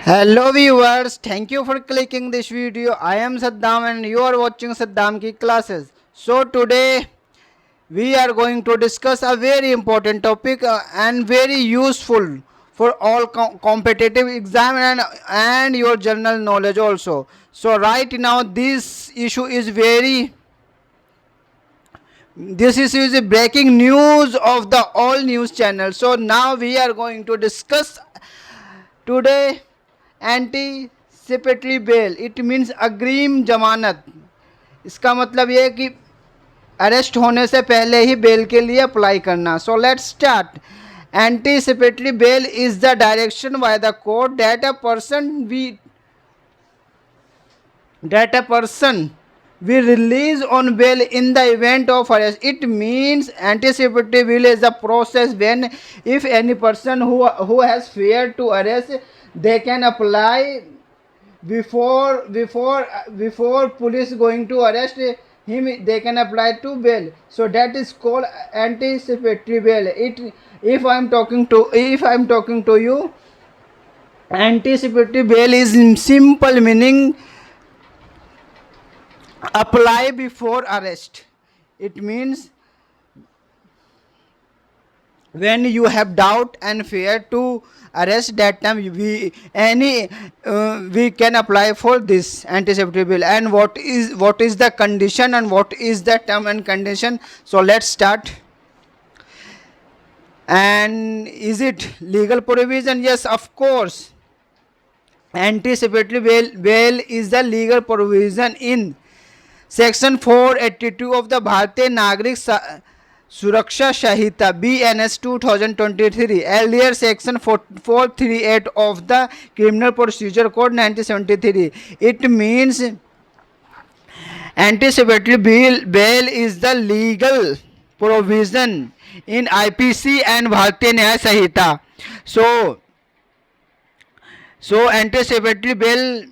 Hello viewers, thank you for clicking this video. I am Saddam and you are watching Saddam Ki Classes. So today we are going to discuss a very important topic and very useful for all competitive exam and your general knowledge also. So right now this issue is breaking news of the all news channel. So now we are going to discuss today anticipatory bail. It means अग्रिम जमानत. इसका मतलब ये है कि arrest होने से पहले ही बेल के लिए अप्लाई करना. So let's start. Anticipatory bail is the direction by the court that a person we release on bail in the event of arrest. It means anticipatory bail is the process when if any person who has feared to arrest, they can apply before police going to arrest him, they can apply to bail. So that is called anticipatory bail. If I am talking to you, anticipatory bail is simple meaning apply before arrest. It means when you have doubt and fear to arrest, that time we can apply for this anticipatory bill. And what is the condition and what is the term and condition? So let's start. And is it legal provision? Yes, of course. Anticipatory bail is the legal provision in section 482 of the भारतीय नागरिक सुरक्षा संहिता BNS 2023, earlier section 438 of the criminal procedure code 1973. It means anticipatory bail is the legal provision in IPC and भारतीय न्याय संहिता. So anticipatory bail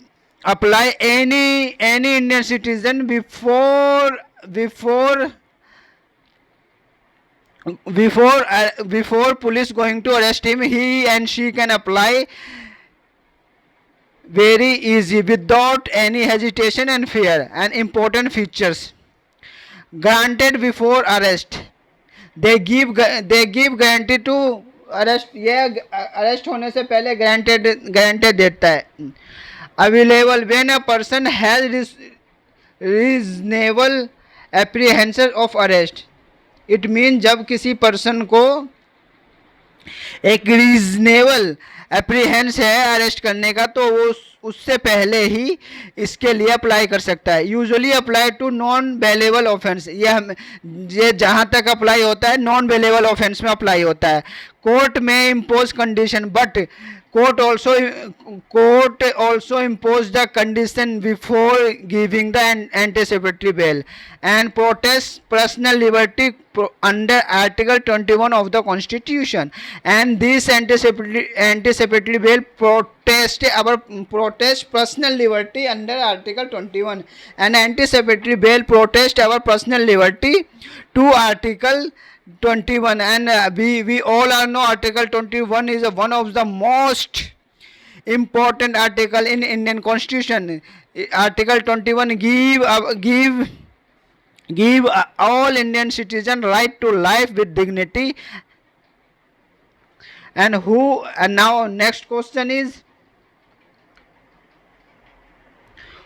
apply any Indian citizen before police going to arrest him. He and she can apply very easy without any hesitation and fear. And important features: granted before arrest, they give guarantee to arrest. ये arrest होने से पहले guaranteed देता है. Available when a person has reasonable apprehension of arrest. It means जब किसी person को एक रीजनेबल अप्रीहेंस है अरेस्ट करने का, तो वो उससे पहले ही इसके लिए अप्लाई कर सकता है. Usually apply to non bailable offence. ये जहाँ तक अप्लाई होता है नॉन बेलेबल ऑफेंस में अप्लाई होता है. कोर्ट में impose condition, but court also impose the condition before giving the anticipatory bail and protest personal liberty under Article 21 of the Constitution. And this anticipatory bail protest personal liberty under Article 21, and anticipatory bail protest our personal liberty to Article 21. And we all know Article 21 is one of the most important article in Indian Constitution. Article 21 give all Indian citizen right to life with dignity. And now next question is,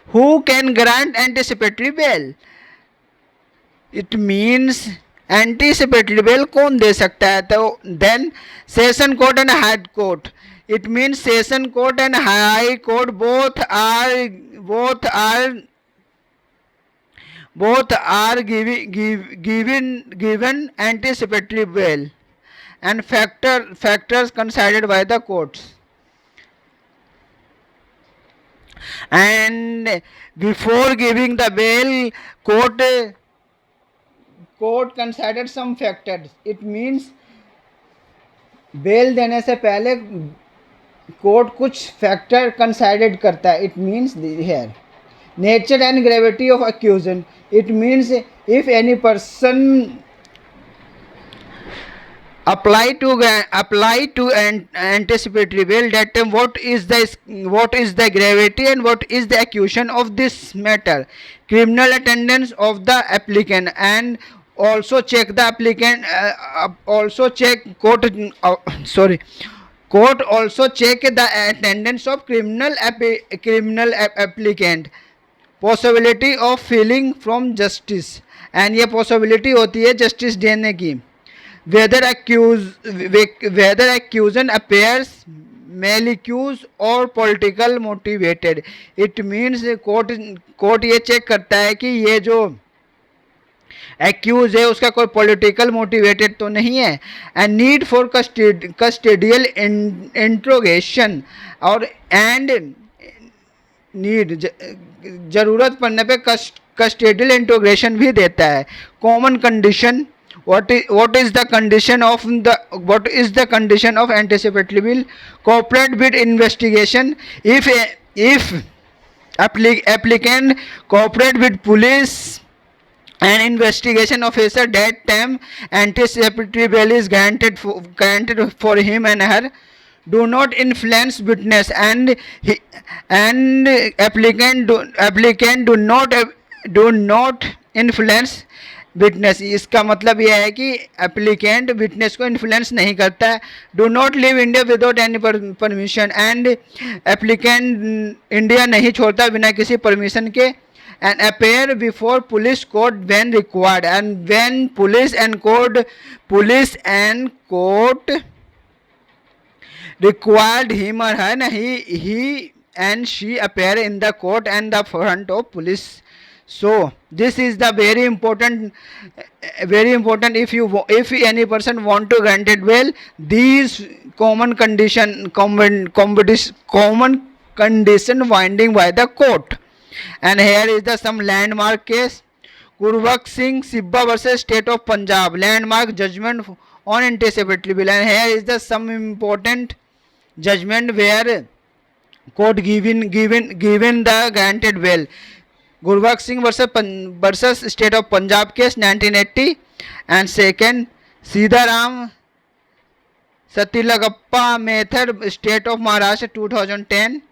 who can grant anticipatory bail? It means anticipatory bail कौन दे सकता है? तो then session court and high court. It means session court and high court both are given anticipatory bail and factors considered by the courts. And before giving the bail, court consider some factors. It means bail देने से पहले court कुछ factor considered करता है. It means here nature and gravity of accusation. It means if any person apply to an anticipatory bail. That what is the gravity and what is the accusation of this matter, criminal attendance of the applicant, and also check the applicant also check court sorry court also check the attendance of criminal applicant, possibility of feeling from justice, and ये possibility होती है justice देने की, whether accusation appears malicious or political motivated. It means court ये check करता है कि ये जो एक्यूज है उसका कोई पॉलिटिकल मोटिवेटेड तो नहीं है. एंड नीड फॉर कस्टेडियल इंट्रोगेशन और एंड नीड ज़रूरत पड़ने पे कस्टेडियल इंट्रोगेशन भी देता है. Common condition, what is the condition of anticipatory bail? Cooperate with investigation. If applicant cooperate with police and investigation officer, that time anticipatory bail is granted for him and her. Do not influence witness, and applicant do not influence witness. इसका मतलब यह है कि applicant witness को influence नहीं करता है. Do not live India without any permission, and applicant India नहीं छोड़ता बिना किसी परमिशन के. And appear before police court when required, and when police and court required him or her, he and she appear in the court and the front of police. So this is the very important if any person want to granted bail, these common condition winding by the court. And here is the some landmark case. Gurbakh Singh Sibba versus State of Punjab, landmark judgment on anticipatory bail. And here is the some important judgment where court given the granted bail. Gurbakh Singh versus State of Punjab case 1980, and second Sidaram Satilagappa method State of Maharashtra 2010.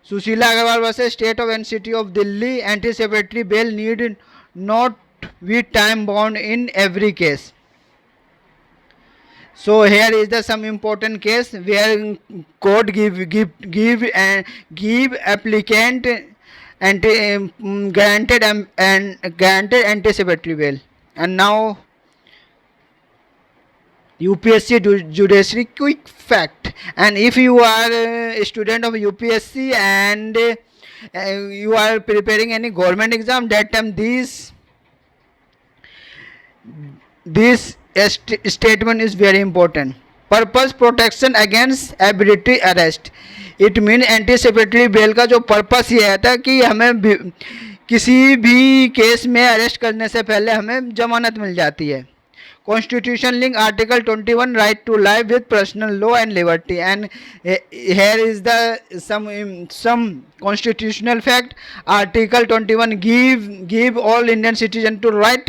Sushila Agarwal versus State of NCT of Delhi, anticipatory bail need not be time bound in every case. So here is the some important case where court give applicant granted anticipatory bail. And now UPSC judiciary quick fact. And if you are a student of UPSC and you are preparing any government exam, that time this statement is very important. Purpose protection against arbitrary arrest. It means anticipatory bail का जो purpose ये है था कि हमें किसी भी case में अरेस्ट करने से पहले हमें जमानत मिल जाती है. Constitution link Article 21 right to life with personal law and liberty. And here is the some constitutional fact. Article 21 give all Indian citizens to right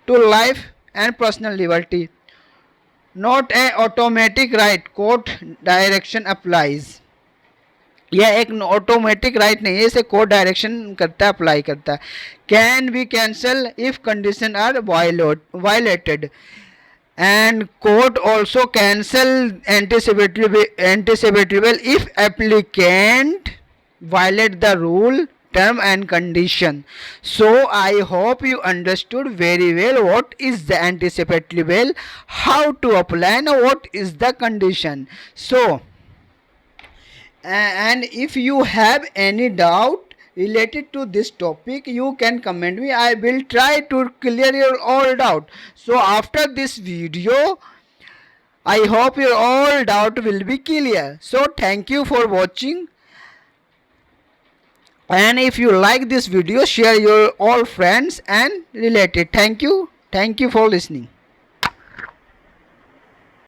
to life and personal liberty. Not a automatic right, court direction applies. यह एक automatic right नहीं है, इसे court direction करता है, apply करता है. Can be cancel if condition are violated, and court also cancel anticipatory bail if applicant violate the rule, term and condition. So I hope you understood very well what is the anticipatory bail, how to apply, and what is the condition. So and if you have any doubt related to this topic, you can comment me. I will try to clear your all doubt. So after this video, I hope your all doubt will be clear. So thank you for watching. And if you like this video, share your all friends and related. Thank you for listening.